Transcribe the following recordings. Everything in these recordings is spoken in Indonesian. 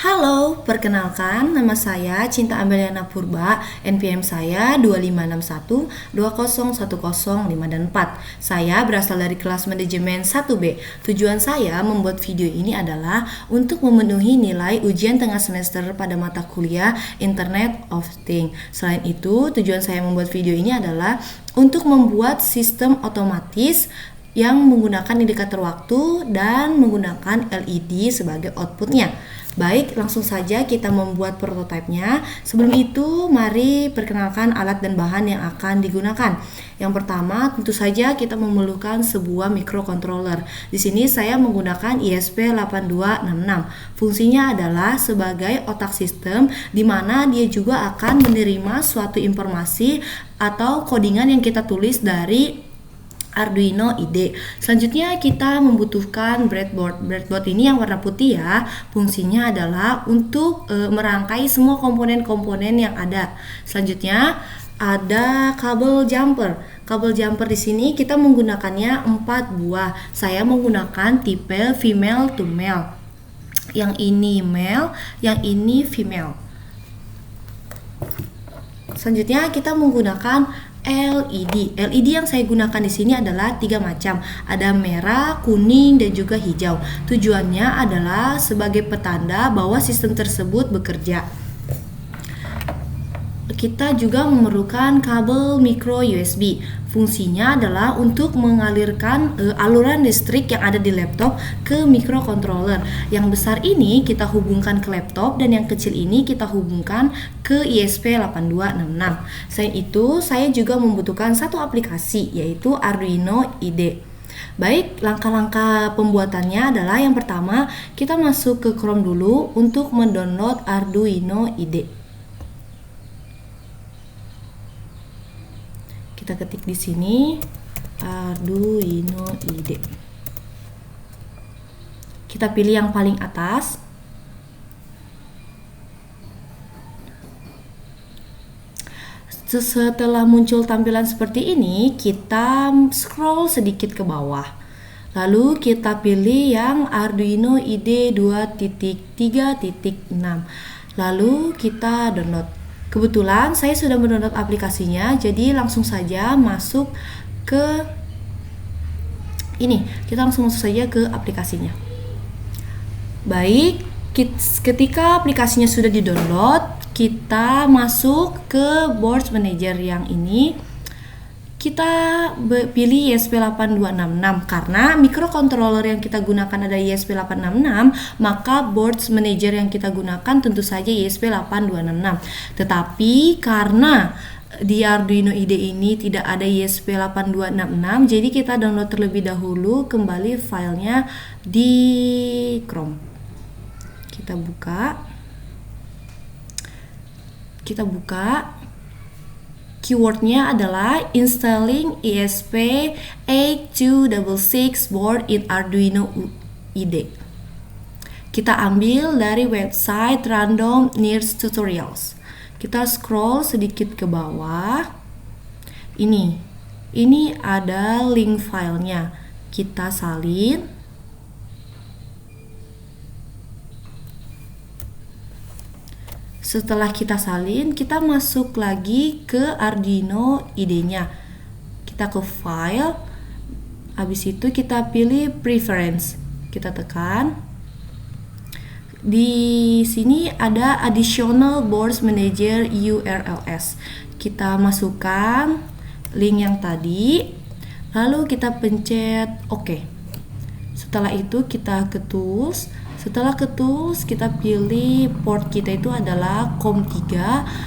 Halo, perkenalkan nama saya Cinta Ameliana Purba, NPM saya 2561201005 dan 4. Saya berasal dari kelas manajemen 1B. Tujuan saya membuat video ini adalah untuk memenuhi nilai ujian tengah semester pada mata kuliah Internet of Things. Selain itu, tujuan saya membuat video ini adalah untuk membuat sistem otomatis yang menggunakan indikator waktu dan menggunakan LED sebagai outputnya. Baik, langsung saja kita membuat prototipenya. Sebelum itu, mari perkenalkan alat dan bahan yang akan digunakan. Yang pertama, tentu saja kita memerlukan sebuah microcontroller. Di sini saya menggunakan ESP8266. Fungsinya adalah sebagai otak sistem, di mana dia juga akan menerima suatu informasi atau codingan yang kita tulis dari Arduino IDE. Selanjutnya kita membutuhkan breadboard. Breadboard ini yang warna putih ya. Fungsinya adalah untuk merangkai semua komponen-komponen yang ada. Selanjutnya ada kabel jumper. Kabel jumper di sini kita menggunakannya 4 buah. Saya menggunakan tipe female to male. Yang ini male, yang ini female. Selanjutnya kita menggunakan LED. LED yang saya gunakan di sini adalah 3 macam. Ada merah, kuning, dan juga hijau. Tujuannya adalah sebagai petanda bahwa sistem tersebut bekerja. Kita juga memerlukan kabel micro USB. Fungsinya adalah untuk mengalirkan aluran listrik yang ada di laptop ke microcontroller. Yang besar ini kita hubungkan ke laptop dan yang kecil ini kita hubungkan ke ESP8266. Selain itu, saya juga membutuhkan satu aplikasi yaitu Arduino IDE. Baik, langkah-langkah pembuatannya adalah yang pertama, kita masuk ke Chrome dulu untuk mendownload Arduino IDE. Kita ketik di sini Arduino IDE. Kita pilih yang paling atas. Setelah muncul tampilan seperti ini, kita scroll sedikit ke bawah. Lalu kita pilih yang Arduino IDE 2.3.6. Lalu kita download. Kebetulan saya sudah mendownload aplikasinya, jadi langsung saja masuk ke ini. Kita langsung masuk saja ke aplikasinya. Baik, ketika aplikasinya sudah di-download, kita masuk ke Board Manager yang ini. Kita pilih ESP8266 karena microcontroller yang kita gunakan ada ESP866, maka board manager yang kita gunakan tentu saja ESP8266. Tetapi karena di Arduino IDE ini tidak ada ESP8266, jadi kita download terlebih dahulu kembali filenya di Chrome. Kita buka. Keywordnya adalah installing ESP8266 board in Arduino IDE. Kita ambil dari website Random Nears Tutorials. Kita scroll sedikit ke bawah. Ini ada link filenya. Kita salin. Setelah kita salin, kita masuk lagi ke Arduino IDE-nya. Kita ke file, habis itu kita pilih preference. Kita tekan. Di sini ada additional board manager URLs. Kita masukkan link yang tadi, lalu kita pencet OK. Setelah itu kita ke tools. Setelah ke tools, kita pilih port kita itu adalah COM3,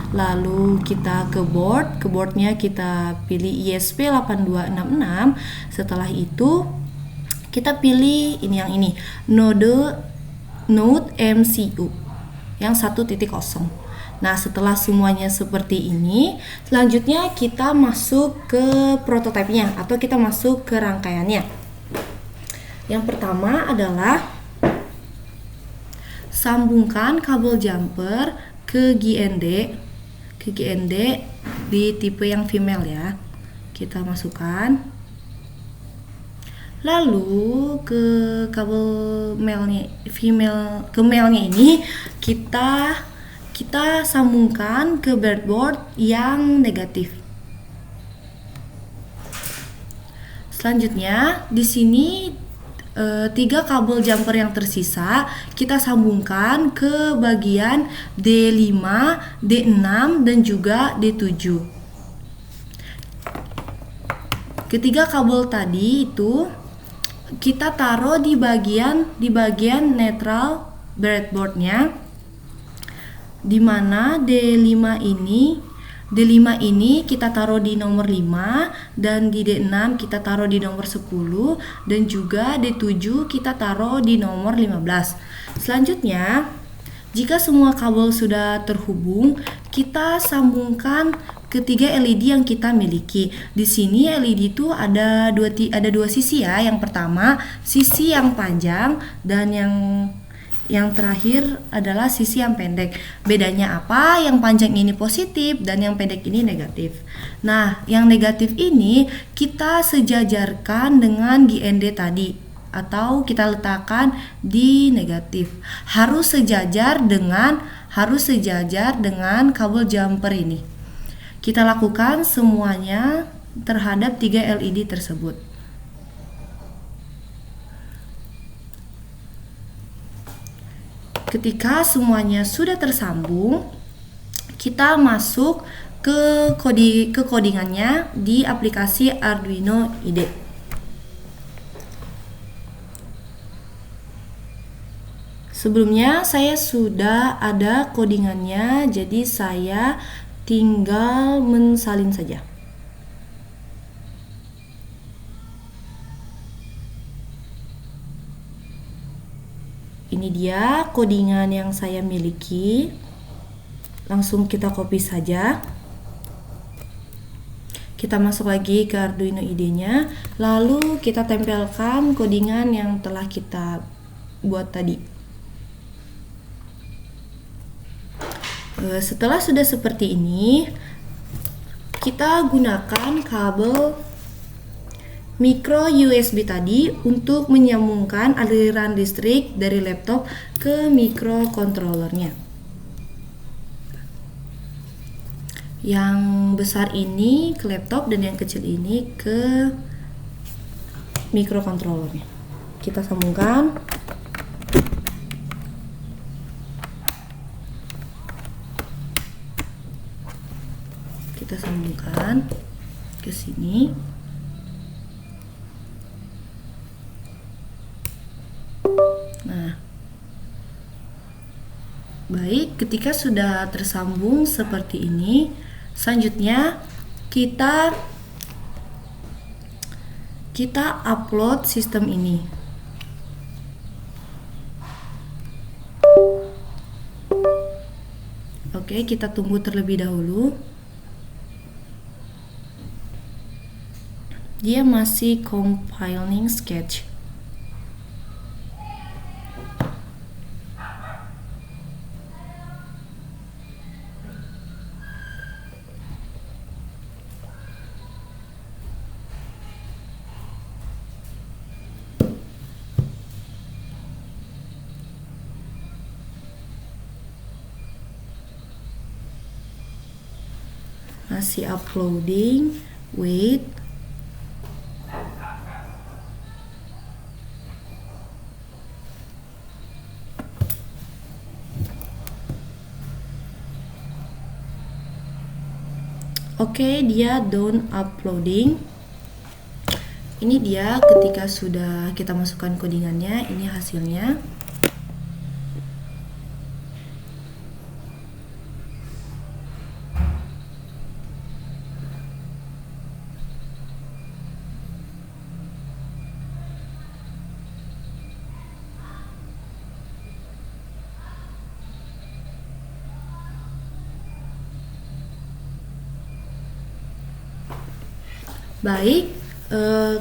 lalu kita ke board, ke boardnya kita pilih ESP8266. Setelah itu kita pilih yang ini, node MCU yang 1.0. Nah, setelah semuanya seperti ini, selanjutnya kita masuk ke prototipenya atau kita masuk ke rangkaiannya. Yang pertama adalah sambungkan kabel jumper ke GND di tipe yang female ya. Kita masukkan. Lalu ke kabel male-nya ini kita sambungkan ke breadboard yang negatif. Selanjutnya di sini 3 kabel jumper yang tersisa kita sambungkan ke bagian D5, D6 dan juga D7. Ketiga kabel tadi itu kita taruh di bagian netral breadboardnya, di mana D5 ini kita taruh di nomor 5 dan di D6 kita taruh di nomor 10 dan juga D7 kita taruh di nomor 15. Selanjutnya, jika semua kabel sudah terhubung, kita sambungkan ketiga LED yang kita miliki. Di sini LED itu ada dua sisi ya. Yang pertama, sisi yang panjang dan yang terakhir adalah sisi yang pendek. Bedanya apa? Yang panjang ini positif dan yang pendek ini negatif. Nah, yang negatif ini kita sejajarkan dengan GND tadi atau kita letakkan di negatif. Harus sejajar dengan kabel jumper ini. Kita lakukan semuanya terhadap 3 LED tersebut. Ketika semuanya sudah tersambung, kita masuk ke codingannya di aplikasi Arduino IDE. Sebelumnya saya sudah ada codingannya, jadi saya tinggal mensalin saja. Ini dia codingan yang saya miliki. Langsung kita copy saja. Kita masuk lagi ke Arduino IDE-nya, lalu kita tempelkan codingan yang telah kita buat tadi. Setelah sudah seperti ini, kita gunakan kabel micro USB tadi untuk menyambungkan aliran listrik dari laptop ke microcontrollernya. Yang besar ini ke laptop dan yang kecil ini ke microcontrollernya. Kita sambungkan. Kita sambungkan ke sini. Nah, baik, ketika sudah tersambung seperti ini, selanjutnya kita upload sistem ini. Oke, kita tunggu terlebih dahulu. Dia masih compiling sketch. Masih uploading, wait. Oke, dia done uploading. Ini dia ketika sudah kita masukkan codingannya, ini hasilnya. Baik,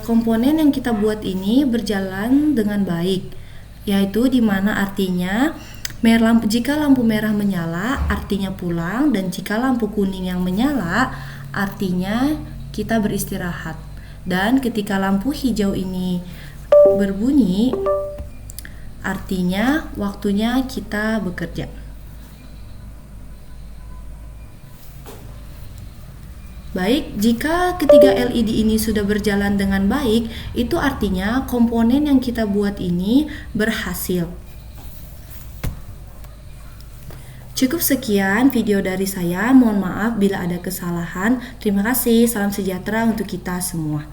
komponen yang kita buat ini berjalan dengan baik, yaitu dimana artinya jika lampu merah menyala artinya pulang, dan jika lampu kuning yang menyala artinya kita beristirahat. Dan ketika lampu hijau ini berbunyi, artinya waktunya kita bekerja. Baik, jika ketiga LED ini sudah berjalan dengan baik, itu artinya komponen yang kita buat ini berhasil. Cukup sekian video dari saya, mohon maaf bila ada kesalahan. Terima kasih, salam sejahtera untuk kita semua.